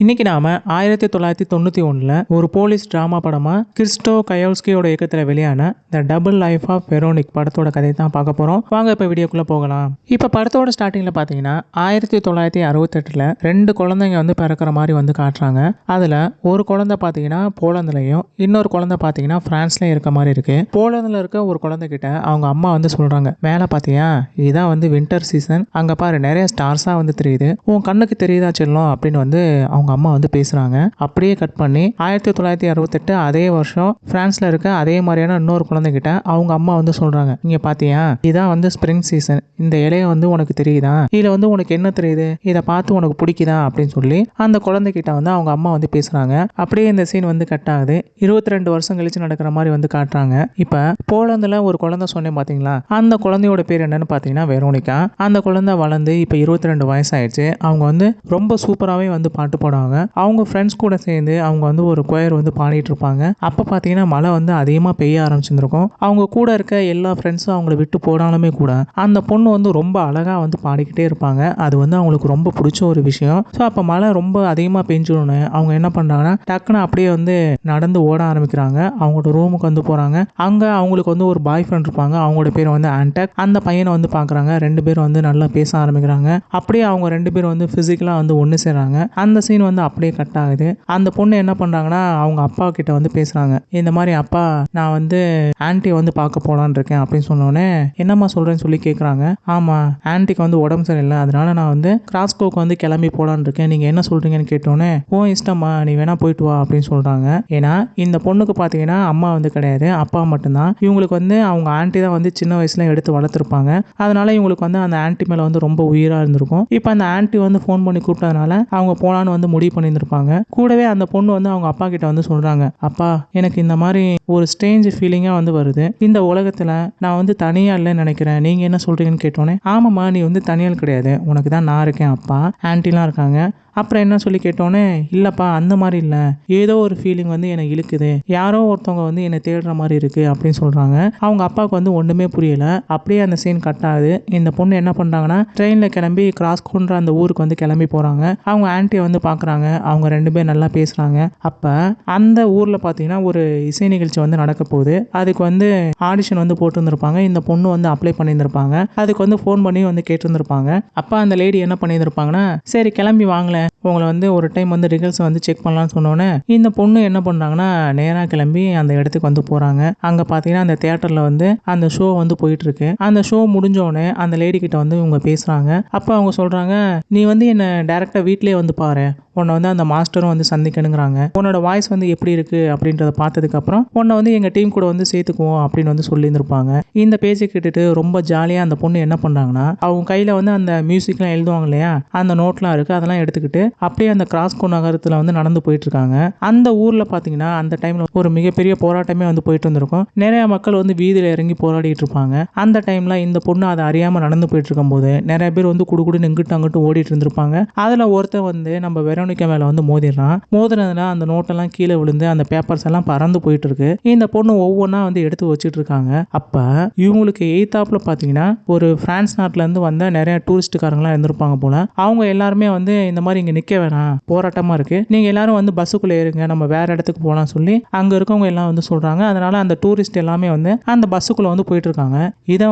இன்னைக்கு நாம 1991 ஒரு போலீஸ் டிராமா படமா கிறிஸ்டோ கயோல்ஸ்கியோட இயக்கத்துல வெளியான the double life of Veronique படத்தோட கதை தான் பார்க்க போறோம். வாங்க இப்ப வீடியோக்குள்ள போகலாம். இப்ப படத்தோட ஸ்டார்டிங்ல பாத்தீங்கன்னா 1968 ரெண்டு குழந்தைங்க பிறக்கிற மாதிரி காட்டுறாங்க. அதுல ஒரு குழந்தை பாத்தீங்கன்னா போலந்துலயும் இன்னொரு குழந்தை பாத்தீங்கன்னா பிரான்ஸ்லயும் இருக்க மாதிரி இருக்கு. போலந்துல இருக்க ஒரு குழந்தை கிட்ட அவங்க அம்மா சொல்றாங்க, மேல பாத்தியா இதான் வின்டர் சீசன், அங்க பாரு நிறைய ஸ்டார்ஸா தெரியுது, உன் கண்ணுக்கு தெரியுதா செல்லம் அப்படின்னு அவங்க அம்மா பேசுறாங்க. அப்படியே கட் பண்ணி 1968 அதே வருஷம் பிரான்ஸ்ல இருக்க அதே மாதிரியான இன்னொரு குழந்தைகிட்ட அவங்க அம்மா சொல்றாங்க, இங்க பாத்தியா இதான் ஸ்பிரிங் சீசன், இந்த இலைய உனக்கு தெரியுதா, இதுல உனக்கு என்ன தெரியுது, இதை பார்த்து உனக்கு பிடிக்குதா அப்படின்னு சொல்லி அந்த குழந்தைகிட்ட அவங்க அம்மா பேசுறாங்க. அப்படியே இந்த சீன் கட் ஆகுது. 22 வருஷம் கழிச்சு நடக்கிற மாதிரி காட்டுறாங்க. இப்ப போலந்துல ஒரு குழந்தை சொன்னேன் பாத்தீங்களா, அந்த குழந்தையோட பேர் என்னன்னு பாத்தீங்கன்னா வெரோனிகா. அந்த குழந்தை வளர்ந்து இப்ப 22 வயசாயிடுச்சு. அவங்க ரொம்ப சூப்பராகவே பாட்டு பாடுவாங்க. அவங்க ஃப்ரெண்ட்ஸ் கூட சேர்ந்து அவங்க ஒரு கொயர் பாடிட்டு இருப்பாங்க. அப்ப பாத்தீங்கன்னா மழை அதிகமா பெய்ய ஆரம்பிச்சிருக்கும். அவங்க கூட இருக்க எல்லா ஃப்ரெண்ட்ஸும் அவங்கள விட்டு போனாலுமே கூட அந்த பொண்ணு ரொம்ப அழகா பாடிக்கிட்டே இருப்பாங்க. அது அவங்களுக்கு ரொம்ப பிடிச்ச ஒரு விஷயம். ஸோ அப்ப மழை ரொம்ப அதிகமா பெஞ்சோன்னு அவங்க என்ன பண்றாங்கன்னா டக்குன்னு அப்படியே நடந்து ஓட ஆரம்பிக்கிறாங்க. அவங்களோட ரூமுக்கு போறாங்க. அங்க அவங்களுக்கு ஒரு பாய் ஃப்ரெண்ட் இருப்பாங்க. அவங்களோட பேர் ஆன்டக். அந்த பையனை பாக்குறாங்க. ரெண்டு பேரும் நல்லா பேச ஆரம்பிக்கிறாங்க. அப்படியே அவங்க ரெண்டு பேரும் பிசிக்கலா ஒன்னு சேர்றாங்க. அந்த சீன் அப்படியே கட் ஆகுது. அந்த பொண்ணு என்ன பண்றாங்கன்னா அவங்க அப்பா கிட்ட பேசுறாங்க. இந்த மாதிரி அப்பா நான் ஆன்ட்டி பார்க்க போலான்னு இருக்கேன் அப்படின்னு சொன்னோடனே என்னம்மா சொல்றேன்னு சொல்லி கேட்குறாங்க. ஆமா, ஆன்ட்டிக்கு உடம்பு சரியில்லை, அதனால நான் கிராஸ்கோக்கு கிளம்பி போலான்னு இருக்கேன், நீங்க என்ன சொல்றீங்கன்னு கேட்டோன்னே ஓ இஷ்டமா, நீ வேணா போயிட்டு வா அப்படின்னு சொல்றாங்க. ஏன்னா இந்த பொண்ணுக்கு பாத்தீங்கன்னா அம்மா கிடையாது, அப்பா மட்டும்தான். இவங்களுக்கு அவங்க ஆன்ட்டி தான் சின்ன வயசுல எடுத்து வளர்த்துருப்பாங்க. அதனால இவங்களுக்கு அந்த ஆன்ட்டி மேல ரொம்ப உயிரா இருந்திருக்கும். இப்போ அந்த ஆன்ட்டி ஃபோன் பண்ணி கூப்பிட்டதுனால அவங்க போலான்னு முடிவு பண்ணியிருந்திருப்பாங்க. கூடவே அந்த பொண்ணு அவங்க அப்பா கிட்ட சொல்றாங்க, அப்பா எனக்கு இந்த மாதிரி ஒரு ஸ்ட்ரேஞ்ச் ஃபீலிங்கா வருது, இந்த உலகத்துல நான் தனியா இல்லைன்னு நினைக்கிறேன், நீங்க என்ன சொல்றீங்கன்னு கேட்டோன்னே ஆமாம்மா நீ தனியால் கிடையாது, உனக்கு தான் நான் இருக்கேன், அப்பா ஆன்ட்டிலாம் இருக்காங்க. அப்புறம் என்ன சொல்லி கேட்டோன்னே இல்லப்பா அந்த மாதிரி இல்லை, ஏதோ ஒரு ஃபீலிங் எனக்கு இழுக்குது, யாரோ ஒருத்தவங்க என்னை தேடுற மாதிரி இருக்கு அப்படின்னு சொல்றாங்க. அவங்க அப்பாவுக்கு ஒண்ணுமே புரியல. அப்படியே அந்த சீன் கட் ஆகுது. இந்த பொண்ணு என்ன பண்றாங்கன்னா ட்ரெயின்ல கிளம்பி கிராஸ்கோன்ற அந்த ஊருக்கு கிளம்பி போறாங்க. அவங்க ஆன்ட்டியை பாக்குறாங்க. அவங்க ரெண்டு பேரும் நல்லா பேசுறாங்க. அப்ப அந்த ஊர்ல பாத்தீங்கன்னா ஒரு இசை நிகழ்ச்சி நடக்க போகுது. அதுக்கு ஆடிஷன் போட்டுருந்துருப்பாங்க. இந்த பொண்ணு அப்ளை பண்ணியிருந்திருப்பாங்க. அதுக்கு ஃபோன் பண்ணி கேட்டிருந்திருப்பாங்க. அப்ப அந்த லேடி என்ன பண்ணியிருந்திருப்பாங்கன்னா சரி கிளம்பி வாங்கல, உங்களை ஒரு டைம் ரிகல்ஸ் செக் பண்ணலாம்னு சொன்னோன்னே இந்த பொண்ணு என்ன பண்றாங்கன்னா நேரா கிளம்பி அந்த இடத்துக்கு போறாங்க. அங்க பாத்தீங்கன்னா அந்த தியேட்டர்ல அந்த ஷோ போயிட்டு இருக்கு. அந்த ஷோ முடிஞ்சோடனே அந்த லேடி கிட்ட இவங்க பேசுறாங்க. அப்ப அவங்க சொல்றாங்க, நீ என்ன டைரக்டா வீட்லயே பாரு, உன்னை அந்த மாஸ்டரும் சந்திக்கணுங்கிறாங்க, உன்னோட வாய்ஸ் எப்படி இருக்கு அப்படின்றத பார்த்ததுக்கு அப்புறம் உன்னை எங்க டீம் கூட சேர்த்துக்குவோம் அப்படின்னு சொல்லியிருந்திருப்பாங்க. இந்த பேச்சை கேட்டுட்டு ரொம்ப ஜாலியா அந்த பொண்ணு என்ன பண்றாங்கன்னா அவங்க கையில அந்த மியூசிக்லாம் எழுதுவாங்க இல்லையா, அந்த நோட்லாம் இருக்கு, அதெல்லாம் எடுத்துக்கிட்டு அப்படியே அந்த கிராஸ்கோ நகரத்துல நடந்து போயிட்டு இருக்காங்க. அந்த ஊர்ல பாத்தீங்கன்னா அந்த டைம்ல ஒரு மிகப்பெரிய போராட்டமே போயிட்டு இருந்திருக்கும். நிறைய மக்கள் வீதியில இறங்கி போராடிட்டு இருப்பாங்க. அந்த டைம்ல இந்த பொண்ணு அதை அறியாம நடந்து போயிட்டு இருக்கும் போது நிறைய பேர் குடுகுடுன்னு இங்கிட்டு அங்கிட்டு ஓடிட்டு இருந்திருப்பாங்க. அதுல ஒருத்தன் நம்ம வெரோனிகா மேல மோதிடுறான். மோதினதுல அந்த நோட்டெல்லாம் கீழே விழுந்து அந்த பேப்பர்ஸ் எல்லாம் பறந்து போயிட்டு இருக்கு. இந்த பொண்ணு ஒவ்வொன்றா எடுத்து வச்சுட்டு இருக்காங்க. அப்ப இவங்களுக்கு எய்தாப்ல பாத்தீங்கன்னா ஒரு பிரான்ஸ் நாட்டுல இருந்து வந்த நிறைய டூரிஸ்டுக்காரங்களாம் இருந்திருப்பாங்க போல. அவங்க எல்லாருமே இந்த மாதிரி இங்க நிக்க வேணாம், போராட்டமா இருக்கு, நீங்க எல்லாரும் பஸ்ஸுக்குள்ள ஏறுங்க, நம்ம வேற இடத்துக்கு போலாம் சொல்லி அங்க இருக்கவங்க எல்லாம் சொல்றாங்க. அதனால அந்த டூரிஸ்ட் எல்லாமே அந்த பஸ்ஸுக்குள்ள போயிட்டு இருக்காங்க. இதை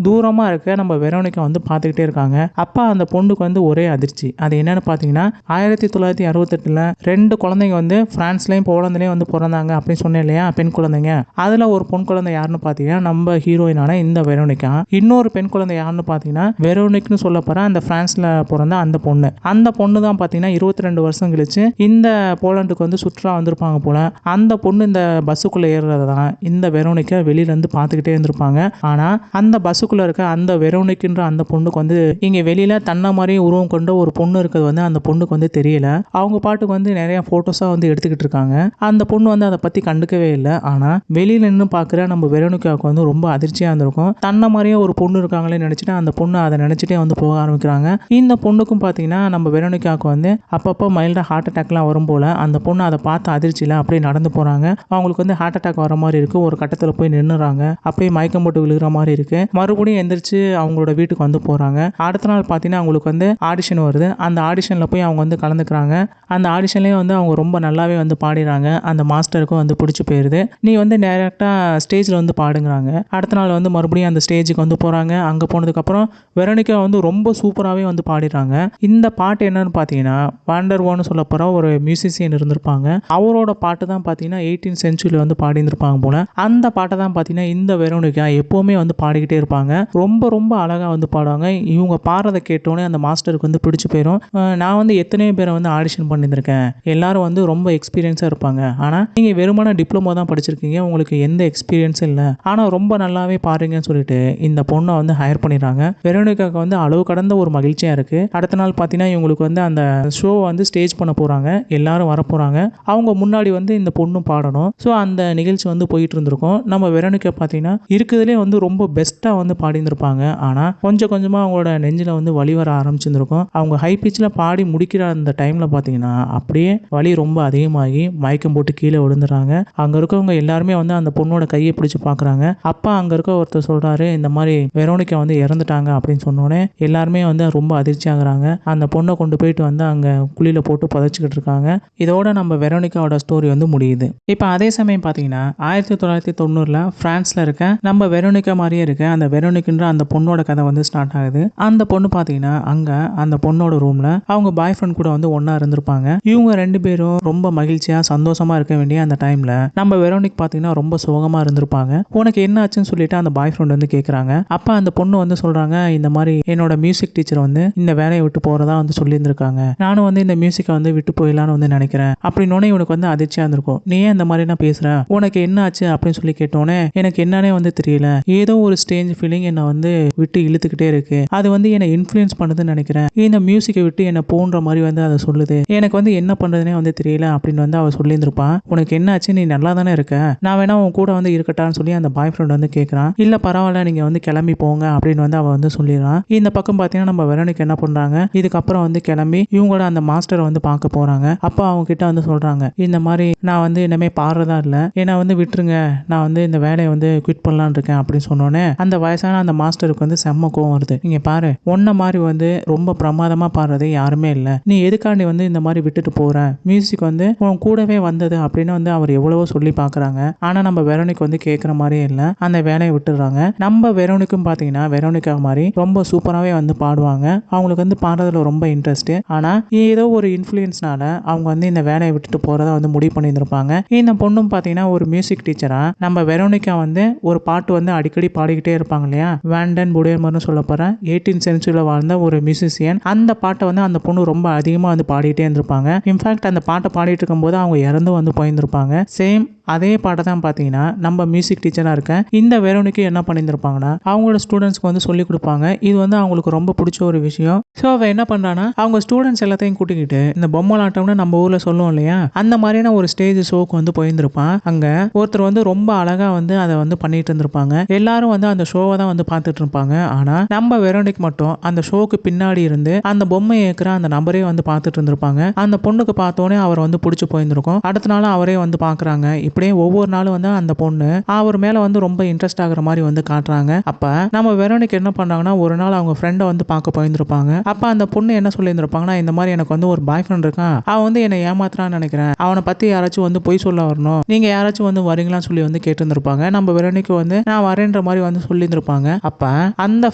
தூரமா இருக்க நம்ம வெரோனிகா பாத்துக்கிட்டே இருக்காங்க. அப்ப அந்த பொண்ணுக்கு ஒரே அதிர்ச்சி. அது என்னன்னு பாத்தீங்கன்னா 1968 ரெண்டு குழந்தைங்க பிரான்ஸ்லயும் போலந்துலயும் பிறந்தாங்க அப்படின்னு சொன்னேன் இல்லையா, பெண் குழந்தைங்க. அதுல ஒரு பொன் குழந்தை யாருன்னு பாத்தீங்கன்னா நம்ம ஹீரோயினான இந்த வெரோனிகா. இன்னொரு பெண் குழந்தை யாருன்னு பாத்தீங்கன்னா வெரோனிக்னு சொல்ல போற அந்த பிரான்ஸ்ல பிறந்த அந்த பொண்ணு. அந்த பொண்ணு தான் பாத்தீங்கன்னா 22 வருஷம் கழிச்சு இந்த போலண்டுக்கு சுற்றுலா வந்திருப்பாங்க போல. அந்த பொண்ணு இந்த பஸ்ஸுக்குள்ள ஏறுறதான் இந்த வெரோனிக்கா வெளியில இருந்து பாத்துக்கிட்டே இருந்திருப்பாங்க. ஆனா அந்த பஸ்ஸுக்குள்ள இருக்க அந்த வெரோனிக்ன்ற அந்த பொண்ணுக்கு இங்க வெளியில தன்ன மாதிரி உருவம் கொண்ட ஒரு பொண்ணு இருக்கிறது அந்த பொண்ணுக்கு தெரியல. அவங்க பாட்டுக்கு நிறைய போட்டோஸா எடுத்துக்கிட்டு இருக்காங்க. அந்த பொண்ணு அதை பத்தி கண்டுக்கவே இல்லை. ஆனா வெளியில நின்று பாக்குற நம்ம வெரோனிகாவுக்கு ரொம்ப அதிர்ச்சியா இருந்திருக்கும். தன்ன மாதிரியே ஒரு பொண்ணு இருக்காங்களே நினைச்சிட்டு அந்த பொண்ணு அதை நினைச்சிட்டே போக ஆரம்பிக்கிறாங்க. இந்த பொண்ணுக்கும் பாத்தீங்கன்னா நம்ம வெரோனிகா வெரோனிகாவுக்கு வந்து அப்பப்போ மைல்டாக ஹார்ட் அட்டாக்லாம் வரும் போல். அந்த பொண்ணு அதை பார்த்து அதிர்ச்சியில் அப்படியே நடந்து போகிறாங்க. அவங்களுக்கு வந்து ஹார்ட் அட்டாக் வர மாதிரி இருக்குது. ஒரு கட்டத்தில் போய் நின்றுறாங்க. அப்படியே மயக்கம் போட்டு விழுகிற மாதிரி இருக்குது. மறுபடியும் எந்திரிச்சு அவங்களோட வீட்டுக்கு வந்து போகிறாங்க. அடுத்த நாள் பார்த்தீங்கன்னா அவங்களுக்கு வந்து ஆடிஷன் வருது. அந்த ஆடிஷனில் போய் அவங்க வந்து கலந்துக்கிறாங்க. அந்த ஆடிஷன்லேயே வந்து அவங்க ரொம்ப நல்லாவே வந்து பாடிடுறாங்க. அந்த மாஸ்டருக்கும் வந்து பிடிச்சி போயிடுது. நீ வந்து டேரெக்டாக ஸ்டேஜில் வந்து பாடுங்கிறாங்க. அடுத்த நாள் வந்து மறுபடியும் அந்த ஸ்டேஜுக்கு வந்து போகிறாங்க. அங்கே போனதுக்கப்புறம் வெரோனிகா வந்து ரொம்ப சூப்பராகவே வந்து பாடிடுறாங்க. இந்த பாட்டு என்னன்னு பார்த்தீங்கன்னா வாண்டர்வோன்னு சொல்ல போகிற ஒரு மியூசிஷியன் இருந்திருப்பாங்க. அவரோட பாட்டு தான் பார்த்தீங்கன்னா 18th சென்ச்சுரியில் வந்து பாடியிருந்திருப்பாங்க போல. அந்த பாட்டை தான் பார்த்தீங்கன்னா இந்த வெரோனிகா எப்போவுமே வந்து பாடிக்கிட்டே இருப்பாங்க. ரொம்ப ரொம்ப அழகாக வந்து பாடுவாங்க. இவங்க பாடுறதை கேட்டோன்னே அந்த மாஸ்டருக்கு வந்து பிடிச்சி போயிடும். நான் வந்து எத்தனையோ பேரை வந்து ஆடிஷன் பண்ணியிருந்திருக்கேன். எல்லாரும் வந்து ரொம்ப எக்ஸ்பீரியன்ஸாக இருப்பாங்க. ஆனால் நீங்கள் வெறுமன டிப்ளமோ தான் படிச்சிருக்கீங்க. உங்களுக்கு எந்த எக்ஸ்பீரியன்ஸும் இல்லை. ஆனால் ரொம்ப நல்லாவே பாருங்கன்னு சொல்லிட்டு இந்த பொண்ணை வந்து ஹையர் பண்ணிடுறாங்க. வெரோனிகாவுக்கு வந்து அளவு கடந்த ஒரு மகிழ்ச்சியாக இருக்குது. அடுத்த நாள் பார்த்தீங்கன்னா இவங்களுக்கு வந்து அந்த ஷோ வந்து ஸ்டேஜ் பண்ண போகிறாங்க. எல்லாரும் வர போகிறாங்க. அவங்க முன்னாடி வந்து இந்த பொண்ணும் பாடணும். ஸோ அந்த நிகழ்ச்சி வந்து போயிட்டு இருந்திருக்கும். நம்ம வெரோனிகா பார்த்தீங்கன்னா இருக்குதுலேயே வந்து ரொம்ப பெஸ்ட்டாக வந்து பாடியிருந்திருப்பாங்க. ஆனால் கொஞ்சம் கொஞ்சமாக அவங்களோட நெஞ்சில் வந்து வலி வர ஆரம்பிச்சிருந்திருக்கும். அவங்க ஹை பிச்சில் பாடி முடிக்கிற அந்த டைமில் பார்த்தீங்கன்னா அப்படியே வலி ரொம்ப அதிகமாகி மயக்கம் போட்டு கீழே விழுந்துடுறாங்க. அங்கே இருக்கவங்க எல்லாருமே வந்து அந்த பொண்ணோட கையை பிடிச்சி பார்க்குறாங்க. அப்பா அங்கே இருக்க ஒருத்தர் சொல்கிறாரு, இந்த மாதிரி வெரோனிகா வந்து இறந்துட்டாங்க அப்படின்னு சொன்னோடனே எல்லாருமே வந்து ரொம்ப அதிர்ச்சி ஆகுறாங்க. அந்த பொண்ணை கொண்டு போயிட்டு வந்து அங்கே குழியில் போட்டு புதைச்சிக்கிட்டு இருக்காங்க. இதோட நம்ம வெரோனிகாவோட ஸ்டோரி வந்து முடியுது. இப்போ அதே சமயம் பார்த்தீங்கன்னா 1990 பிரான்ஸில் இருக்க நம்ம வெரோனிகா மாதிரியே இருக்க அந்த வெரோனிக்ன்ற அந்த பொண்ணோட கதை வந்து ஸ்டார்ட் ஆகுது. அந்த பொண்ணு பார்த்தீங்கன்னா அங்கே அந்த பொண்ணோட ரூமில் அவங்க பாய் ஃப்ரெண்ட் கூட வந்து ஒன்றா இருந்திருப்பாங்க. இவங்க ரெண்டு பேரும் ரொம்ப மகிழ்ச்சியாக சந்தோஷமாக இருக்க வேண்டிய அந்த டைமில் நம்ம வெரோனிக் பார்த்தீங்கன்னா ரொம்ப சோகமாக இருந்திருப்பாங்க. உனக்கு என்ன ஆச்சுன்னு சொல்லிட்டு அந்த பாய் ஃப்ரெண்ட் வந்து கேட்குறாங்க. அப்போ அந்த பொண்ணு வந்து சொல்கிறாங்க, இந்த மாதிரி என்னோட மியூசிக் டீச்சர் வந்து இந்த வேலையை விட்டு போகிறதா வந்து சொல்லியிருந்திருக்காங்க. நானும் வந்து இந்த மியூசிக்கை வந்து விட்டு போயிடலான்னு வந்து நினைக்கிறேன் அப்படின்னோடனே இவனுக்கு வந்து அதிர்ச்சியாக இருந்திருக்கும். நீ ஏன் இந்த மாதிரி நான் பேசுகிறேன், உனக்கு என்ன ஆச்சு அப்படின்னு சொல்லி கேட்டோன்னே எனக்கு என்னன்னே வந்து தெரியல, ஏதோ ஒரு ஸ்டேஞ்ச் ஃபீலிங் என்னை வந்து விட்டு இழுத்துக்கிட்டே இருக்கு. அது வந்து என்னை இன்ஃப்ளூயன்ஸ் பண்ணுதுன்னு நினைக்கிறேன். இந்த மியூசிக்கை விட்டு என்னை போன்ற மாதிரி வந்து அதை சொல்லுது. எனக்கு வந்து என்ன பண்ணுறதுனே வந்து தெரியல அப்படின்னு வந்து அவள் சொல்லியிருந்திருப்பான். உனக்கு என்ன ஆச்சு, நீ நல்லா தானே இருக்க, நான் வேணா உன் கூட வந்து இருக்கட்டான்னு சொல்லி அந்த பாய் ஃப்ரெண்ட் வந்து கேட்குறான். இல்லை பரவாயில்ல, நீங்கள் வந்து கிளம்பி போங்க அப்படின்னு வந்து அவள் வந்து சொல்லிடுறான். இந்த பக்கம் பார்த்தீங்கன்னா நம்ம வெரோனிக் என்ன பண்ணுறாங்க, இதுக்கப்புறம் வந்து கிளம்பி இவங்களோட அந்த மாஸ்டரை வந்து பார்க்க போகிறாங்க. அப்போ அவங்க கிட்ட வந்து சொல்கிறாங்க, இந்த மாதிரி நான் வந்து இனிமே பாடுறதா இல்லை, என்னை வந்து விட்டுருங்க, நான் வந்து இந்த வேலையை வந்து குவிட் பண்ணலான்னு இருக்கேன் அப்படின்னு சொன்னோன்னே அந்த வயசான அந்த மாஸ்டருக்கு வந்து செம்ம கோவம் வருது. நீங்க பாரு, ஒன்ன மாதிரி வந்து ரொம்ப பிரமாதமா பாடுறது யாருமே இல்லை, நீ எதுக்காண்டி வந்து இந்த மாதிரி விட்டுட்டு போற, மியூசிக் வந்து உன் கூடவே வந்தது அப்படின்னு வந்து அவர் எவ்வளவோ சொல்லி பார்க்குறாங்க. ஆனால் நம்ம வெரோனிக் வந்து கேட்குற மாதிரியே இல்லை, அந்த வேலையை விட்டுடுறாங்க. நம்ம வெரோனிக்கும் பார்த்தீங்கன்னா வெரோனிகா மாதிரி ரொம்ப சூப்பராகவே வந்து பாடுவாங்க. அவங்களுக்கு வந்து பாடுறதுல ரொம்ப இன்ட்ரெஸ்ட். ஆனால் ஏதோ ஒரு இன்ஃப்ளூயன்ஸ்னால அவங்க வந்து இந்த வேலையை விட்டுட்டு போகிறத வந்து முடிவு பண்ணியிருந்திருப்பாங்க. இந்த பொண்ணும் பார்த்தீங்கன்னா ஒரு மியூசிக் டீச்சரா நம்ம வெரோனிகா வந்து ஒரு பாட்டு வந்து அடிக்கடி பாடிக்கிட்டே இருப்பாங்க இல்லையா, வேண்டன் புடேமர்னு சொல்ல போகிற 18th சென்ச்சுரியில் வாழ்ந்த ஒரு மியூசிஷியன். அந்த பாட்டை வந்து அந்த பொண்ணு ரொம்ப அதிகமாக வந்து பாடிட்டே இருந்திருப்பாங்க. இன்ஃபேக்ட் அந்த பாட்டை பாடிட்டு இருக்கும்போது அவங்க இறந்து வந்து போயிருந்திருப்பாங்க. சேம் அதே பாட்டை தான் பார்த்தீங்கன்னா நம்ம மியூசிக் டீச்சராக இருக்க இந்த வெரோனிக்கு என்ன பண்ணியிருந்திருப்பாங்கன்னா அவங்களோட ஸ்டூடெண்ட்ஸ்க்கு வந்து சொல்லிக் கொடுப்பாங்க. இது வந்து அவங்களுக்கு ரொம்ப பிடிச்ச ஒரு விஷயம். ஸோ அவள் என்ன பண்ணுறான்னா அவங்க ஸ்டூடெண்ட்ஸ் எல்லாத்தையும் கூட்டிக்கிட்டு இந்த பொம்மலாட்டம்னு நம்ம ஊரில் சொல்லுவோம் இல்லையா, அந்த மாதிரியான ஒரு ஸ்டேஜ் ஷோக்கு வந்து போயிருந்திருப்பான். அங்கே ஒருத்தர் வந்து ரொம்ப அழகாக வந்து அதை வந்து பண்ணிட்டு இருந்திருப்பாங்க. எல்லாரும் வந்து அந்த ஷோவை தான் வந்து பார்த்துட்டு இருப்பாங்க. ஆனால் நம்ம வெரோனிக் மட்டும் அந்த ஷோக்கு பின்னாடி இருந்து அந்த பொம்மை ஏற்கிற அந்த நபரே வந்து பார்த்துட்டு இருந்திருப்பாங்க. அந்த பொண்ணுக்கு பார்த்தோன்னே அவர் வந்து பிடிச்சி போயிருந்திருக்கும். அடுத்த நாள் அவரே வந்து பார்க்குறாங்க. இப்படியே ஒவ்வொரு நாளும் வந்து அந்த பொண்ணு அவர் மேல வந்து ரொம்ப இன்ட்ரெஸ்ட் ஆகுற மாதிரி வந்து காட்டுறாங்க. அப்ப நம்ம வெரோனிக் என்ன பண்றாங்கன்னா ஒரு நாள் அவங்க ஃப்ரெண்டை வந்து பார்க்க போயிருந்திருப்பாங்க. அப்ப அந்த பொண்ணு என்ன சொல்லியிருந்திருப்பாங்கன்னா, இந்த மாதிரி எனக்கு வந்து ஒரு பாய் ஃப்ரெண்ட் இருக்கான், அவன் வந்து என்னை ஏமாத்துறான்னு நினைக்கிறேன், அவனை பத்தி யாராச்சும் வந்து பொய் சொல்ல வரணும், நீங்க யாராச்சும் வந்து வரீங்களான்னு சொல்லி வந்து கேட்டிருந்திருப்பாங்க. நம்ம வெரோனிக் வந்து நான் வரேன்ற மாதிரி வந்து சொல்லியிருந்திருப்பாங்க. அப்ப அந்த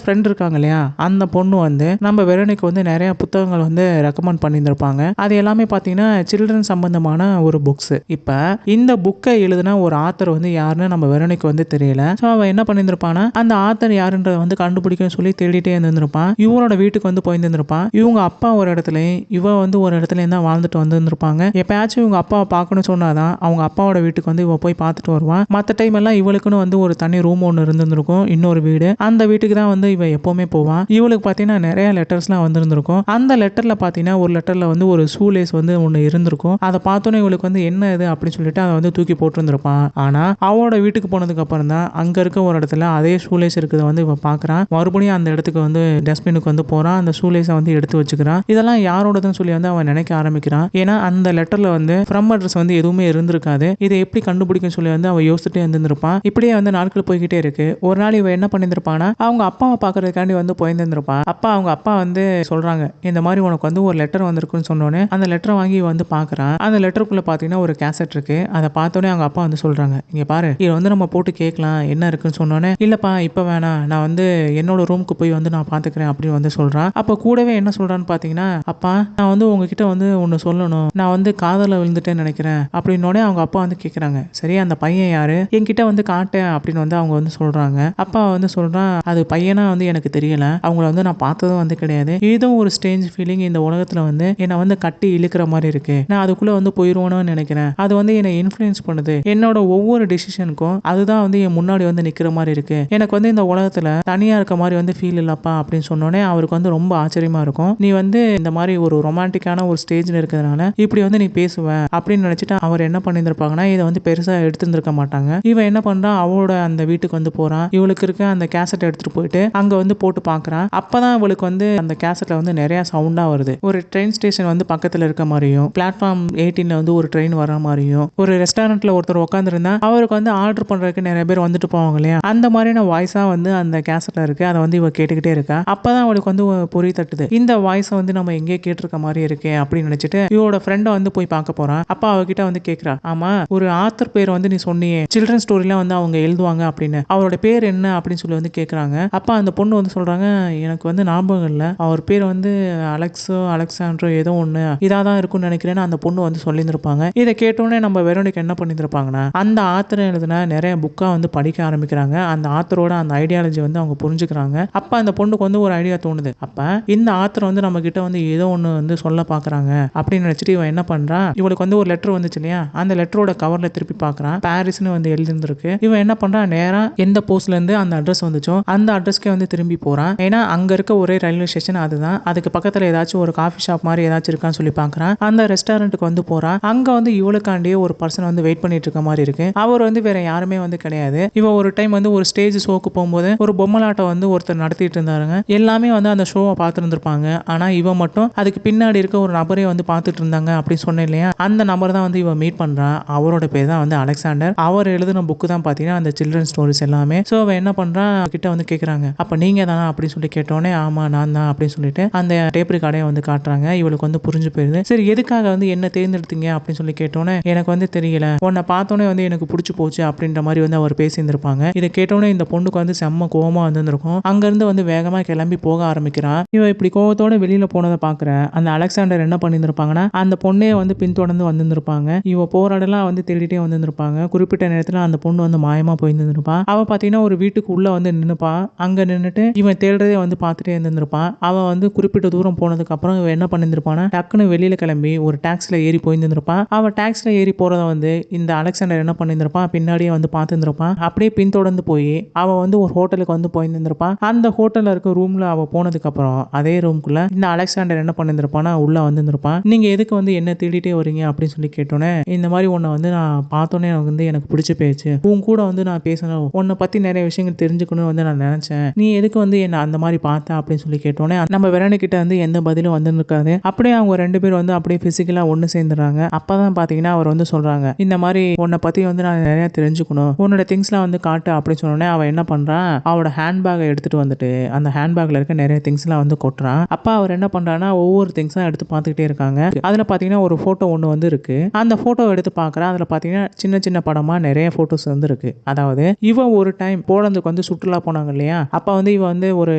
ஃப்ரெண்ட் இருக்காங்க இல்லையா, அந்த பொண்ணு வந்து நம்ம வெரோனிக் வந்து நிறைய புத்தகங்கள் வந்து ரெக்கமெண்ட் பண்ணியிருந்திருப்பாங்க. அது எல்லாமே பார்த்தீங்கன்னா சில்ட்ரன் சம்பந்தமான ஒரு புக்ஸ். இப்ப இந்த புக்கை எழுதுனா ஒரு ஆத்தர் வந்து யாருன்னு நம்ம வெரோனிக் வந்து தெரியல. ஸோ அவன் என்ன பண்ணியிருந்திருப்பானா அந்த ஆத்தர் யாருன்றதை வந்து கண்டுபிடிக்கணும்னு சொல்லி தேடிட்டே இருந்திருப்பான். இவனோட வீட்டுக்கு வந்து போயிருந்திருப்பான். இவங்க அப்பா ஒரு இடத்துலையும் இவ வந்து ஒரு இடத்துலையும் தான் வாழ்ந்துட்டு வந்திருந்திருப்பாங்க. எப்பயாச்சும் இவங்க அப்பாவை பார்க்கணும்னு சொன்னாதான் அவங்க அப்பாவோட வீட்டுக்கு வந்து இவ போய் பார்த்துட்டு வருவான். மற்ற டைம் எல்லாம் இவளுக்குன்னு வந்து ஒரு தனி ரூம் ஒன்று இருந்திருக்கும், இன்னொரு வீடு. அந்த வீட்டுக்கு தான் வந்து இவ எப்பவுமே போவான். இவளுக்கு பார்த்தீங்கன்னா நிறைய லெட்டர்ஸ்லாம் வந்திருந்திருக்கும். அந்த லெட்டர்ல பார்த்தீங்கன்னா ஒரு லெட்டர்ல வந்து ஒரு ஷூலேஸ் வந்து ஒன்று இருந்திருக்கும். அதை பார்த்தோன்னே இவளுக்கு வந்து என்ன இது அப்படின்னு சொல்லிட்டு அதை வந்து தூக்கி போட்டிருந்திருப்பான். ஆனா அவளோட வீட்டுக்கு போனதுக்கு அப்புறம் தான் அங்க இருக்க ஒரு இடத்துல அதே ஷூலேஸ் இருக்கிறத வந்து இவன் பாக்குறான். மறுபடியும் அந்த இடத்துக்கு வந்து டஸ்ட்பினுக்கு வந்து போறான். அந்த ஷூலேஸை வந்து எடுத்து வச்சுக்கிறான். இதெல்லாம் யாரோடதுன்னு சொல்லி வந்து அவன் நினைக்க ஆரம்பிக்கிறான். ஏன்னா அந்த லெட்டர்ல வந்து ஃப்ரம் அட்ரஸ் வந்து எதுவுமே இருந்திருக்காது. இதை எப்படி கண்டுபிடிக்கும் சொல்லி வந்து அவன் யோசிச்சுட்டே இருந்திருப்பான். இப்படியே வந்து நாட்கள் போய்கிட்டே இருக்கு. ஒரு நாள் இவன் என்ன பண்ணிருப்பானா, அவங்க அப்பாவை பாக்குறதுக்காண்டி வந்து போயிருந்திருப்பான். அவங்க அப்பா வந்து சொல்றாங்க, இந்த மாதிரி உனக்கு வந்து ஒரு லெட்டர் வந்திருக்குன்னு சொன்னோன்னே அந்த லெட்டரை வாங்கி வந்து பாக்குறான். அந்த லெட்டருக்குள்ள பாத்தீங்கன்னா ஒரு கேசட் இருக்கு. அதை பார்த்தோன்னே அவங்க அப்பா வந்து சொல்றாங்க, இங்க பாரு, இதை வந்து நம்ம போட்டு கேட்கலாம் என்ன இருக்குன்னு சொன்னோன்னே, இல்லப்பா இப்ப வேணாம், நான் வந்து என்னோட ரூமுக்கு போய் வந்து நான் பாத்துக்கிறேன் அப்படின்னு வந்து சொல்றான். அப்ப கூடவே என்ன சொல்றான்னு பாத்தீங்கன்னா, அப்பா நான் வந்து உங்ககிட்ட வந்து ஒன்னு சொல்லணும், நான் வந்து காதல விழுந்துட்டேன்னு நினைக்கிறேன் அப்படின்னோடனே அவங்க அப்பா வந்து கேக்குறாங்க, சரி அந்த பையன் யாரு, என்கிட்ட வந்து காட்டேன் அப்படின்னு வந்து அவங்க வந்து சொல்றாங்க. அப்பா வந்து சொல்றான், அது பையனா வந்து எனக்கு தெரியல, அவங்கள வந்து நான் பார்த்ததும் வந்து கிடையாது, ஏதோ ஒரு ஸ்ட்ரேஞ்ச் ஃபீலிங் இந்த உலகத்துல வந்து என்னை வந்து கட்டி இழுக்கிற மாதிரி இருக்கு, நான் அதுக்குள்ள வந்து போயிருவோன்னு நினைக்கிறேன், அது வந்து என்னை இன்ஃப்ளூயன்ஸ் பண்ணுது, என்னோட ஒவ்வொரு டிசிஷனுக்கும் அதுதான் வந்து என் முன்னாடி வந்து நிக்கிற மாதிரி இருக்கு, எனக்கு வந்து இந்த உலகத்துல தனியா இருக்க மாதிரி வந்து ஃபீல் இல்லப்பா அப்படின்னு சொன்னோடனே அவருக்கு வந்து ரொம்ப ஆச்சரியமா இருக்கும். நீ வந்து இந்த மாதிரி ஒரு ரொமான்டிக்கான ஒரு ஸ்டேஜ்ல இருக்கிறதுனால இப்படி வந்து நீ பேசுவ அப்படின்னு நினைச்சிட்டு அவர் என்ன பண்ணியிருந்திருப்பாங்கன்னா, இதை வந்து பெருசா எடுத்துருக்க மாட்டாங்க. இவன் என்ன பண்றான், அவளோட அந்த வீட்டுக்கு வந்து போறான். இவளுக்கு இருக்க அந்த கேசட் எடுத்துட்டு போயிட்டு அங்க வந்து போட்டு பாக்குறான். அப்பதான் அவளுக்கு வந்து அந்த கேசட்ல வந்து நிறைய சவுண்டா வருது. ஒரு ட்ரெயின் ஸ்டேஷன் வந்து பக்கத்துல இருக்க மாதிரியும், பிளாட்ஃபார்ம் 18ல வந்து ஒரு ட்ரெயின் வர மாதிரியும், ஒரு ரெஸ்டாரண்ட்ல ஒருத்தர் உட்காந்துருந்தா அவருக்கு வந்து ஆர்டர் பண்றதுக்கு நிறைய பேர் வந்துட்டு போவாங்க இல்லையா, அந்த மாதிரியான வாய்ஸா வந்து அந்த கேசட்ல இருக்கு. அதை வந்து இவ கேட்டுக்கிட்டே இருக்கா. அப்பதான் அவளுக்கு வந்து பொறி தட்டுது, இந்த வாய்ஸை வந்து நம்ம எங்கேயே கேட்டிருக்க மாதிரி இருக்கே அப்படின்னு நினைச்சிட்டு இவரோட ஃப்ரெண்டை வந்து போய் பார்க்க போறான். அப்பா அவகிட்ட வந்து கேட்கிறா, ஆமா ஒரு ஆத்தர் பேர் வந்து நீ சொன்னியே, சில்ட்ரன் ஸ்டோரிலாம் வந்து அவங்க எழுதுவாங்க அப்படின்னு, அவரோட பேர் என்ன அப்படின்னு சொல்லி வந்து கேட்குறாங்க. அப்பா அந்த பொண்ணு வந்து சொல்றாங்க, எனக்கு வந்து ஞாபகம் இல்லை, அவர் பேர் வந்து அலெக்ஸோ அலெக்சாண்ட்ரோ ஏதோ ஒன்று இதாக தான் இருக்கும்னு நினைக்கிறேன்னு அந்த பொண்ணு வந்து சொல்லியிருந்திருப்பாங்க. இதை கேட்டோன்னே நம்ம வெரோனிகா என்ன பண்ணியிருப்பாங்கன்னா, அந்த ஆத்தர் எழுதின நிறைய புக்கா வந்து படிக்க ஆரம்பிக்கிறாங்க. அந்த ஆத்தரோட அந்த ஐடியாலஜி வந்து அவங்க புரிஞ்சுக்கிறாங்க. அப்ப அந்த பொண்ணுக்கு வந்து ஒரு ஐடியா தோணுது, அப்ப இந்த ஆத்தர் வந்து நம்ம கிட்ட வந்து ஏதோ ஒன்று வந்து சொல்ல பாக்குறாங்க அப்படின்னு நினைச்சிட்டு இவன் என்ன பண்றான், இவளுக்கு வந்து ஒரு லெட்டர் வந்துச்சு இல்லையா, அந்த லெட்டரோட கவர்ல திருப்பி பார்க்கறான். பாரிஸ்னு வந்து எழுதிருக்கு. இவன் என்ன பண்றான், நேரா எந்த போஸ்ட்ல இருந்து அந்த அட்ரஸ் வந்துச்சோ அந்த அட்ரஸ்க்கே வந்து திரும்பி போறான். ஏன்னா அங்க இருக்க ஒரே ரயில்வே ஸ்டேஷன் அதுதான். அதுக்கு பக்கத்துல ஏதாச்சும் ஒரு காஃபி ஷாப் மாதிரி ஏதாச்சும் இருக்கான்னு சொல்லி பார்க்கறான். அந்த ரெஸ்டாரண்ட்டுக்கு வந்து போறான். அங்க வந்து இவளுக்காண்டியே ஒரு பர்சன் வந்து வெயிட் பண்ணிட்டு இருக்க மாதிரி இருக்கு. அவர் வந்து வேற யாருமே வந்து கிடையாது. இவன் ஒரு டைம் வந்து ஒரு ஸ்டேஜ் ஷோக்கு போகும்போது ஒரு பொம்மலாட்டம் வந்து ஒருத்தர் நடத்திட்டு இருந்தாருங்க. எல்லாமே வந்து அந்த ஷோவை பார்த்துருந்துருப்பாங்க. ஆனா இவன் மட்டும் அதுக்கு பின்னாடி இருக்க ஒரு நபரே வந்து பார்த்துட்டு இருந்தாங்க அப்படின்னு சொன்னேன் இல்லையா, அந்த நபர் தான் வந்து இவன் மீட் பண்றான். அவரோட பேர் தான் வந்து அலெக்சாண்டர். அவர் எழுதின புக்கு தான் பார்த்தீங்கன்னா அந்த சில்ட்ரன் ஸ்டோரிஸ் எல்லாமே. ஸோ அவன் என்ன பண்றான், கிட்ட வந்து கேட்குறாங்க, அப்ப நீங்க தானா அப்படின்னு சொல்லி கேட்டோன்னே, ஆமா நான் தான் அப்படின்னு சொல்லிட்டு அந்த டேப் ரெக்கார்டை வந்து காட்டுறாங்க. இவளுக்கு வந்து புரிஞ்சு போயிருது. சரி எதுக்காக வந்து என்ன தேர்ந்தெடுத்தீங்க அப்படின்னு சொல்லி கேட்டோன்னே, எனக்கு வந்து தெரியல, உன்னை பார்த்தோன்னே வந்து எனக்கு பிடிச்சி போச்சு அப்படின்ற மாதிரி வந்து அவர் பேசியிருந்திருப்பாங்க. இதை கேட்டோன்னே இந்த பொண்ணுக்கு வந்து செம்ம கோவமா வந்திருக்கும். அங்கிருந்து வந்து வேகமா கிளம்பி போக ஆரம்பிக்கிறான். இவ இப்படி கோவத்தோட வெளியில போனதை பாக்குற அந்த அலெக்சாண்டர் என்ன பண்ணியிருந்திருப்பாங்கன்னா, அந்த பொண்ணே வந்து பின்தொடர்ந்து வந்திருந்திருப்பாங்க. இவ போராடலாம் வந்து தேடிட்டே வந்திருந்திருப்பாங்க. குறிப்பிட்ட நேரத்துல அந்த பொண்ணு வந்து மாயமா போயிருந்திருப்பா. அவ பாத்தீங்கன்னா ஒரு வீட்டுக்கு உள்ள வந்து நின்னுப்பா. அங்க நின்னுட்டு இவன் தேடுறதே வந்து பார்த்துட்டே இருந்திருப்பான். அவன் வந்து குறிப்பிட்ட தூரம் போனதுக்கு அப்புறம் இவன் என்ன பண்ணியிருந்திருப்பானா, டக்குன்னு வெளியில கிளம்பி ஒரு டாக்ஸில ஏறி போயிருந்திருப்பான். அவன் டாக்ஸில ஏறி போறத வந்து இந்த அலெக்சாண்டர் என்ன பண்ணியிருந்திருப்பான், பின்னாடியே வந்து பார்த்துருந்திருப்பான். அப்படியே பின்தொடர்ந்து போய் அவன் வந்து ஒரு ஹோட்டலுக்கு வந்து போயிருந்திருப்பான். அந்த ஹோட்டல்ல இருக்க ரூம்ல அவ போனதுக்கு அப்புறம் அதே ரூம்குள்ள இந்த அலெக்சாண்டர் என்ன பண்ணியிருந்திருப்பானா உள்ள வந்திருந்திருப்பான். நீங்க எதுக்கு வந்து என்ன தேடிட்டே வரீங்க அப்படின்னு சொல்லி கேட்டோன்னே, இந்த மாதிரி உன்னை வந்து நான் பார்த்தோன்னே வந்து எனக்கு பிடிச்சு போயிடுச்சு, உன் கூட வந்து நான் பேசணும், உன்னை பத்தி நிறைய விஷயங்கள் தெரிஞ்சுக்கணும்னு வந்து நான் நினைச்சேன், நீ எதுக்கு வந்து என்ன அந்த மாதிரி பார்த்த அப்படின்னு சொல்லி கேட்டோன்னே நம்ம வெரோனிகிட்ட வந்து எந்த பதிலும் வந்துருக்காது. அப்படியே அவங்க ரெண்டு பேரும் வந்து அப்படியே பிசிக்கலா ஒன்று சேர்ந்துறாங்க. அப்பதான் பாத்தீங்கன்னா அவர் வந்து சொல்றாங்க, இந்த மாதிரி உன்னை பத்தி வந்து நான் நிறைய தெரிஞ்சுக்கணும், உன்னோட திங்ஸ்லாம் வந்து காட்டு அப்படின்னு சொன்னோடனே அவன் என்ன பண்றான், அவளோட ஹேண்ட்பேக்கை எடுத்துட்டு வந்துட்டு அந்த ஹேண்ட்பேக்ல இருக்க நிறைய திங்ஸ்லாம் வந்து கொட்டுறான். அப்பா அவர் என்ன பண்றான்னா ஒவ்வொரு திங்ஸா எடுத்து பார்த்துக்கிட்டே இருக்காங்க. அதுல பாத்தீங்கன்னா ஒரு போட்டோ ஒன்று வந்து இருக்கு. அந்த போட்டோ எடுத்து பார்க்கறான். அதுல பாத்தீங்கன்னா சின்ன சின்ன படமா நிறைய போட்டோஸ் வந்து இருக்கு. அதாவது இவன் ஒரு டைம் போலந்துக்கு வந்து சுற்றுலா போனாங்க இல்லையா, அப்ப வந்து இவன் வந்து ஒரு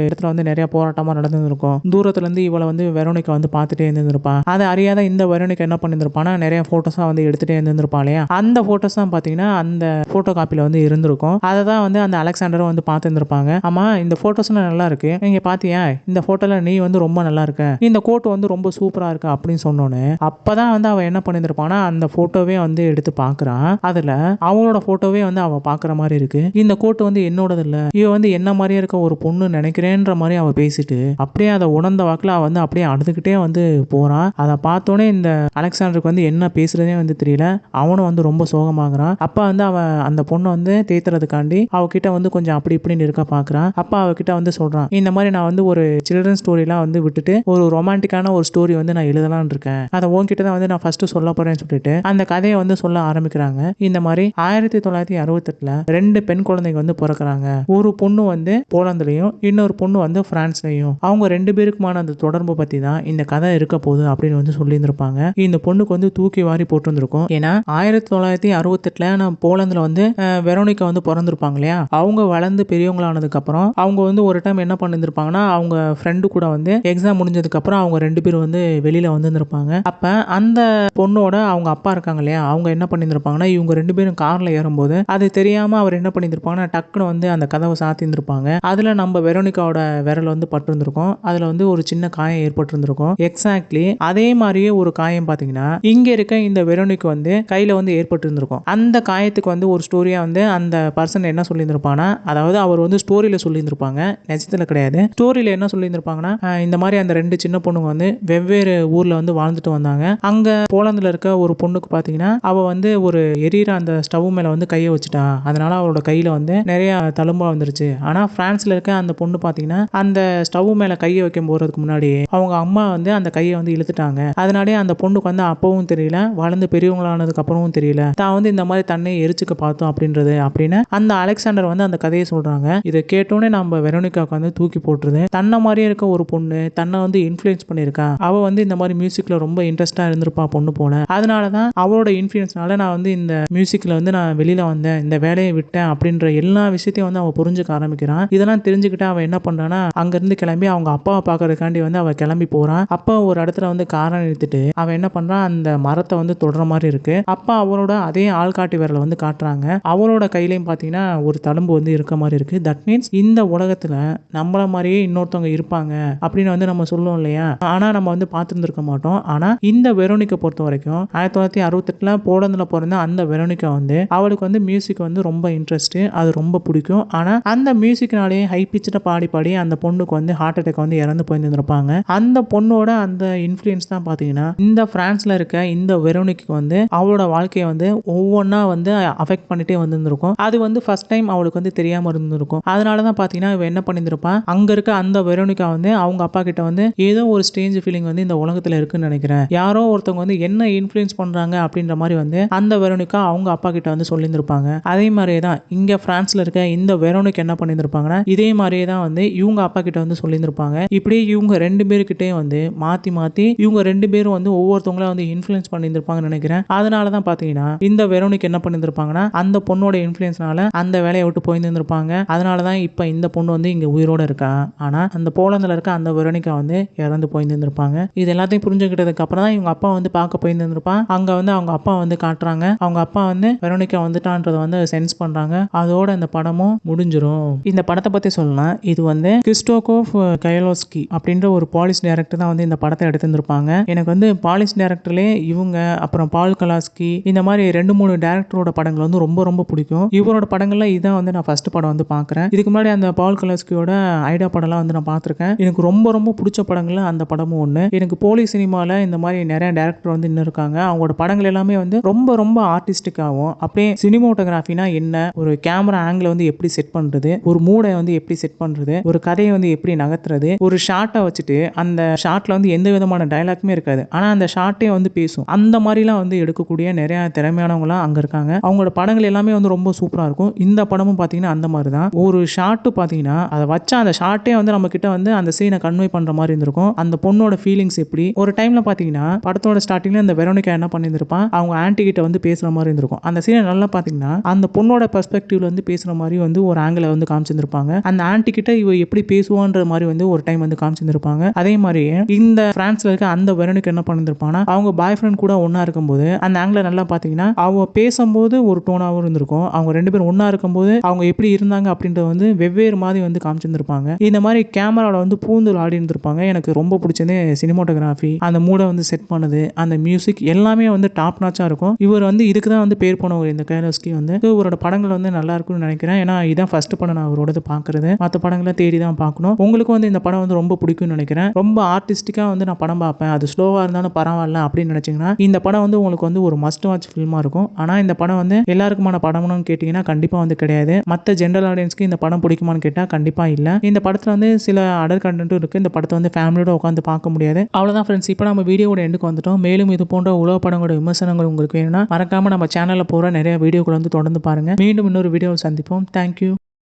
இடத்துல வந்து நிறைய போராட்டமா நடந்துருக்கும். தூரத்துல இருந்து இவளை வந்து வெரோனிகா வந்து பார்த்துட்டே இருந்திருப்பான். அதை அறியாத இந்த வெரோனிகா என்ன பண்ணிருப்பானா நிறைய போட்டோஸா வந்து எடுத்துட்டே இருந்திருப்பான் இல்லையா, அந்த போட்டோஸ் தான் பாத்தீங்கன்னா அந்த போட்டோ காப்பில வந்து இருந்திருக்கும். அதை தான் வந்து அந்த அலெக்சாண்டரும் வந்து பார்த்துருப்பாங்க. ஆமா இந்த போட்டோஸ்லாம் நல்லா இருக்கு, நீங்க பாத்தியா இந்த போட்டோல நீ வந்து ரொம்ப நல்லா இருக்க, இந்த கோட் வந்து ரொம்ப சூப்பரா இருக்கு அப்படின்னு சொன்னோன்னே, அப்பதான் வந்து அவன் என்ன பண்ணிருப்பானா அந்த போட்டோவே வந்து எடுத்து பாக்குறான். அதுல அவளோட போட்டோவே வந்து அவ பாக்குற மாதிரி இருக்கு. இந்த கோட் வந்து என்னோடது இல்ல, இவ வந்து என்ன மாதிரியே இருக்க ஒரு பொண்ணு நினைக்கிறேன்ற மாதிரி அவ பேசிட்டு அப்படியே அதை உணர்ந்த வாக்குல அவ வந்து அப்படியே அழுதுகிட்டே வந்து போறான். அதை பார்த்தோன்னே இந்த அலெக்சாண்டருக்கு வந்து என்ன பேசுறதே வந்து தெரியல. அவனும் வந்து ரொம்ப சோகமாகறான். அப்பா வந்து அவன் அந்த பொண்ணை வந்து தேத்துறதுக்காண்டி அவகிட்ட வந்து கொஞ்சம் அப்படி இப்படின்னு இருக்க பாக்குறான். அப்பா அவகிட்ட வந்து சொல்றான், இந்த மாதிரி நான் வந்து ஒரு சில்ட்ரன் ஸ்டோரிலாம் வந்து விட்டுட்டு ஒரு ரொமான்டிக்கான ஒரு ஸ்டோரி வந்து நான் எழுதலாம்னு இருக்கேன். அதை உன்கிட்ட தான் வந்து நான் ஃபர்ஸ்ட் சொல்ல போறேன்னு சொல்லிட்டு அந்த கதையை வந்து சொல்ல ஆரம்பிக்கிறாங்க. இந்த மாதிரி 1968 ரெண்டு பெண் குழந்தைங்க வந்து பிறக்கிறாங்க. ஒரு பொண்ணு வந்து போலந்துலயும் இன்னொரு பொண்ணு வந்து பிரான்ஸ்லயும். அவங்க ரெண்டு பேருக்குமான அந்த தொடர்பு பத்தி தான் இந்த கதை இருக்க போகுது அப்படின்னு வந்து சொல்லியிருந்திருப்பாங்க. இந்த பொண்ணுக்கு வந்து தூக்கி வாரி போட்டிருந்திருக்கும். ஏன்னா 1968 நான் போலந்துல வந்து வெரோனிகா வந்து பிறந்திருப்பாங்க இல்லையா, அவங்க வளர்ந்து பெரியவங்களானதுக்கு அப்புறம் அவங்க வந்து ஒரு டைம் என்ன பண்ணிருந்திருப்பாங்கன்னா, அவங்க ஃப்ரெண்டு கூட வந்து எக்ஸாம் முடிஞ்சதுக்கு அப்புறம் அவங்க ரெண்டு பேரும் வந்து வெளியில வந்திருந்திருப்பாங்க. அப்ப அந்த பொண்ணோட அவங்க அப்பா இருக்காங்க இல்லையா, அவங்க என்ன பண்ணிருந்திருப்பாங்கன்னா, இவங்க ரெண்டு பேரும் கார்ல ஏறும்போது அது தெரியாம அவர் என்ன பண்ணிருந்திருப்பாங்கன்னா டக்குன்னு வந்து அந்த கதவை சாத்திருந்திருப்பாங்க. அதுல நம்ம வெரோனிகாவோட விரல் வந்து பட்டிருந்திருக்கும். அதுல வந்து ஒரு சின்ன காயம் ஏற்பட்டிருந்திருக்கும். எக்ஸாக்ட்லி அதே மாதிரியே ஒரு காயம் பாத்தீங்கன்னா இங்க இருக்க இந்த வெரோனிக்கு வந்து கையில வந்து ஏற்பட்டிருந்திருக்கும். அந்த காயத்துக்கு வந்து ஒரு ஸ்டோரியா வந்து அந்த பர்சன் என்ன சொல்லியிருந்திருப்பானா, அதாவது அவர் வந்து ஸ்டோரியில சொல்லியிருந்திருப்பாங்க, நிஜத்துல கிடையாது. ஸ்டோரியில என்ன சொல்லியிருந்திருப்பாங்கன்னா, இந்த மாதிரி அந்த ரெண்டு சின்ன பொண்ணுங்க வந்து வெவ்வேறு ஊர்ல வந்து வாழ்ந்துட்டு வந்தாங்க. அங்க போலந்துல இருக்க ஒரு பொண்ணுக்கு பாத்தீங்கன்னா அவ வந்து ஒரு எரியிற அந்த ஸ்டவ் மேல வந்து கையை வச்சுட்டா. அதனால அவளோட கையில வந்து நிறைய தழும்பா வந்துருச்சு. ஆனா பிரான்ஸ்ல இருக்க அந்த பொண்ணு பாத்தீங்கன்னா அந்த ஸ்டவ் மேல கையை வைக்க போறதுக்கு முன்னாடி அவங்க அம்மா வந்து அந்த கையை வந்து இழுத்துட்டாங்க. அதனாலே அந்த பொண்ணுக்கு வந்து அப்பவும் தெரியல, வளர்ந்து பெரியவங்களானதுக்கு அப்புறமும் தெரியல, தான் வந்து இந்த மாதிரி தன்னை எரிச்சுக்க பார்த்தோம் அப்படின்றது அப்படின்னு அந்த அலெக்சாண்டர் வந்து அந்த கதையை சொல்றாங்க. இதை கேட்டோன்னே நம்ம வெரோனிகாவுக்கு வந்து தூக்கி போட்டுருது. தன்னை மாதிரியே இருக்க ஒரு பொண்ணு தன்னை வந்து இன்ஃப்ளூயன்ஸ் பண்ணியிருக்கா. அவ வந்து இந்த மாதிரி மியூசிக்ல ரொம்ப இன்ட்ரெஸ்டா இருந்திருப்பா பொண்ணு போல. அதனாலதான் அவளோட இன்ஃப்ளூயன்ஸ்னால நான் வந்து இந்த மியூசிக்ல வந்து நான் வெளியில வந்தேன், இந்த வேலையை விட்டேன் அப்படின்ற எல்லா விஷயத்தையும் வந்து அவ புரிஞ்சுக்க ஆரம்பிக்கிறான். இதெல்லாம் தெரிஞ்சுக்கிட்டு அவன் என்ன பண்றான்னா, அங்க இருந்து கிளம்பி அவங்க அப்பாவை பாக்குறதுக்காண்டி வந்து அவ கிளம்பி போறான். அப்பா ஒரு இடத்துல வந்து காரை நிறுத்திட்டு அவன் என்ன பண்றான், அந்த மரத்தை வந்து தொடர மாதிரி இருக்கு. அப்பா அவரோட அதே ஆள்காட்டி விரலை வந்து காட்டுறாங்க. அவளோட கையிலையும் பாத்தீங்கன்னா ஒரு தழும்பு வந்து இருக்க மாதிரி இருக்கு. தட் மீன்ஸ் இந்த உலகத்துல நம்மள மாதிரியே இன்னொருத்தவங்க இருப்பாங்க அப்படின்னு வந்து நம்ம சொல்லுவோம் இல்லையா, ஆனா நம்ம வந்து பார்த்துருந்துருக்க மாட்டோம். ஆனா இந்த வெரோனிகா பொறுத்த வரைக்கும் 1968 போலந்துல பிறந்த அந்த வெரோனிகா வந்து அவளுக்கு வந்து மியூசிக் வந்து ரொம்ப இன்ட்ரெஸ்ட், அது ரொம்ப பிடிக்கும். ஆனா அந்த மியூசிக்னாலேயே ஹை பிச்சிட்ட பாடி பாடி அந்த பொண்ணுக்கு வந்து ஹார்ட் அட்டாக் வந்து இறந்து போயிருந்திருப்பாங்க. அந்த பொண்ணோட அந்த இன்ஃப்ளூயன்ஸ் தான் பாத்தீங்கன்னா இந்த பிரான்ஸ்ல இருக்க இந்த வெரோனிக்கு வந்து அவளோட வாழ்க்கையை வந்து ஒவ்வொன்றா வந்து அஃபெக்ட் பண்ணிட்டே வந்திருந்திருக்கும். அது வந்து ஃபர்ஸ்ட் டைம் அவளுக்கு வந்து தெரியாம இருந்திருக்கும். அதனாலதான் பாத்தீங்கன்னா இவ என்ன பண்ணிருப்பா, அங்க இருக்க அந்த வெரோனிகா வந்து அவங்க அப்பா கிட்ட வந்து ஏதோ ஒரு ஸ்ட்ரேஞ்ச் ஃபீலிங் வந்து இந்த உலகத்துல இருக்குன்னு நினைக்கிறேன், யாரோ ஒருத்தவங்க வந்து என்ன இன்ஃப்ளூயன்ஸ் பண்றாங்க அப்படின்ற மாதிரி வந்து அந்த வெரோனிகா அவங்க அப்பா கிட்ட வந்து சொல்லியிருந்திருப்பாங்க. அதே மாதிரியே தான் இங்க பிரான்ஸ்ல இருக்க இந்த வெரோனிக் என்ன பண்ணியிருந்திருப்பாங்கன்னா இதே மாதிரியே தான் வந்து இவங்க அப்பா கிட்ட வந்து சொல்லியிருந்திருப்பாங்க. இப்படியே இவங்க ரெண்டு பேருக்கிட்டே வந்து மாத்தி மாத்தி இவங்க ரெண்டு பேரும் வந்து ஒவ்வொருத்தவங்கள வந்து இன்ஃப்ளூயன்ஸ் பண்ணியிருந்திருப்பாங்கன்னு நினைக்கிறேன். அதனாலதான் பாத்தீங்கன்னா இந்த வெரோனிக் என்ன பண்ணியிருந்திருப்பாங்கன்னா அந்த பொண்ணோட இன்ஃப்ளூயன்ஸ்னால அந்த வேலையை விட்டு போயிருந்திருப்பாங்க. அதனாலதான் இப்ப இந்த பொண்ணு வந்து இங்க உயிரோட இருக்கா. ஆனா அந்த போலந்துல இருக்க அந்த வெரோனிகா வந்து இறந்து போயிருந்திருப்பாங்க. இது எல்லாத்தையும் புரிஞ்சுக்கிட்டதுக்கு அப்புறம் தான் இவங்க அப்பா வந்து பார்க்க போயிருந்திருப்பான். அங்க வந்து அவங்க அப்பா வந்து காட்டுறாங்க. அவங்க அப்பா வந்து வெரோனிகா வந்துட்டான்றத வந்து சென்ஸ் பண்றாங்க. அதோட இந்த படமும் முடிஞ்சிரும். இந்த படத்தை பத்தி சொல்லலாம், இது வந்து கிறிஸ்டோகோவ் கயலோஸ்கி அப்படின்ற ஒரு பாலிஷ் டைரக்டர் தான் வந்து இந்த படத்தை எடுத்திருந்திருப்பாங்க. எனக்கு வந்து பாலிஷ் டைரக்டர்லயே இவங்க அப்புறம் பால் கலாஸ்கி இந்த மாதிரி 2-3 டைரக்டரோட படங்கள் வந்து ரொம்ப ரொம்ப பிடிக்கும். இவரோட படங்கள்ல இதான் வந்து நான் ஃபர்ஸ்ட் படம் வந்து பார்க்குறேன். இதுக்கு முன்னாடி அந்த பால் கலாஸ்கியோட ஐடா படம்லாம் வந்து நான் பார்த்துருக்கேன். எனக்கு ரொம்ப ரொம்ப பிடிச்ச படங்கள்ல அந்த படமும் ஒன்று. எனக்கு போலீஸ் சினிமாவில் இந்த மாதிரி நிறைய டேரக்டர் வந்து இன்னும் இருக்காங்க. அவங்களோட படங்கள் எல்லாமே வந்து ரொம்ப ரொம்ப ஆர்டிஸ்டிக்காகவும், அப்படியே சினிமோட்டோகிராஃபினா என்ன, ஒரு கேமரா ஆங்கிள் வந்து எப்படி செட் பண்றது, ஒரு மூடை வந்து எப்படி செட் பண்றது, ஒரு கதையை வந்து எப்படி நகர்த்துறது, ஒரு ஷார்ட்டை வச்சுட்டு அந்த ஷார்ட்ல வந்து எந்த விதமான டயலாக்குமே இருக்காது, ஆனா அந்த ஷார்ட்டே வந்து பேசும். அந்த மாதிரிலாம் வந்து எடுக்கக்கூடிய நிறைய திறமையானவங்களாம் அங்க இருக்காங்க. அவங்களோட படங்கள் எல்லாமே வந்து ரொம்ப சூப்பரா இருக்கும். இந்த படமும் பாத்தீங்கன்னா அந்த மாதிரி தான். ஒரு ஷார்ட் பாத்தீங்கன்னா அதை வச்சா அந்த ஷார்ட்டே வந்து நம்ம கிட்ட வந்து அந்த சீனை கன்வே பண்ற மாதிரி இருந்திருக்கும். அந்த பொண்ணோட ஃபீலிங்ஸ் எப்படி ஒரு டைம்ல பாத்தீங்கன்னா படத்தோட ஸ்டார்டிங்ல இந்த வெரோனிகா என்ன பண்ணிருப்பான், அவங்க ஆன்டி கிட்ட வந்து பேசுற மாதிரி இருந்திருக்கும். அந்த சீனை நல்லா பாத்தீங்கன்னா அந்த பொண்ணோட பெர்ஸ்பெக்டிவ்ல வந்து பேசுற மாதிரி வந்து ஒரு ஆங்கிள் வந்து காமிச்சிருப்பாங்க. அந்த ஆன்டி கிட்ட இவ எப்படி பேசுவான்ற மாதிரி வந்து ஒரு டைம் வந்து காமிச்சிருப்பாங்க. அதே மாதிரி இந்த பிரான்ஸ்ல இருக்க அந்த வெரோனிகா என்ன பண்ணிருப்பானா, அவங்க பாய் ஃப்ரெண்ட் கூட ஒன்னா இருக்கும்போது அந்த ஆங்கிள் நல்லா பாத்தீங்கன்னா அவங்க பேசும்போது ஒரு டோனாவும் இருந்திருக்கும். அவங்க ரெண்டு பேரும் ஒன்னா இருக்கும்போது அவங்க எப்படி இருந்தாங்க அப்படின்றது வந்து வெவ்வேறு மாதிரி வந்து காமிச்சிருப்பாங்க. இந்த மாதிரி கேமரால வந்து பூந்து ஆடி இருந்திருப்பாங்க. எனக்கு ரொம்ப பிடிச்சது சினிமோட்டோகிராஃபி, அந்த மூடை வந்து செட் பண்ணது, அந்த மியூசிக் எல்லாமே வந்து டாப் நாச்சா இருக்கும். இவர் வந்து இதுக்கு தான் வந்து பேர் போனவர் இந்த கயலோஸ்கி வந்து. இவரோட படங்கள் வந்து நல்லா இருக்கும்னு நினைக்கிறேன். ஏன்னா இதான் ஃபர்ஸ்ட் படம் நான் அவரோடது பார்க்கறது. மற்ற படங்களை தேடி தான் பார்க்கணும். உங்களுக்கு வந்து இந்த படம் வந்து ரொம்ப பிடிக்கும்னு நினைக்கிறேன். ரொம்ப ஆர்டிஸ்டிக்கா வந்து நான் படம் பார்ப்பேன், அது ஸ்லோவா இருந்தாலும் பரவாயில்ல அப்படின்னு நினைச்சீங்கன்னா இந்த படம் வந்து உங்களுக்கு வந்து ஒரு மஸ்ட் வாட்ச் ஃபில்மாக இருக்கும். ஆனால் இந்த படம் வந்து எல்லாருக்குமான படம்னு கேட்டிங்கன்னா கண்டிப்பாக வந்து கிடையாது. மற்ற ஜென்ரல் ஆடியன்ஸ்க்கு இந்த படம் பிடிக்குமான்னு கேட்டால் கண்டிப்பாக இல்லை. இந்த படத்தில் வந்து சில அடர் கண்டென்ட்டும் இருக்குது. இந்த படத்தை வந்து ஃபேமிலியோட உட்காந்து பார்க்க முடியாது. அவ்வளோதான் ஃப்ரெண்ட்ஸ், இப்போ நம்ம வீடியோட எண்டுக்கு வந்துட்டோம். மேலும் இது போன்ற உலக படங்களோட விமர்சனங்கள் உங்களுக்கு வேணும்னா மறக்காமல் நம்ம சேனலில் போகிற நிறைய வீடியோக்களை வந்து தொடர்ந்து பாருங்கள். மீண்டும் இன்னொரு வீடியோவில் சந்திப்போம். தேங்க்யூ.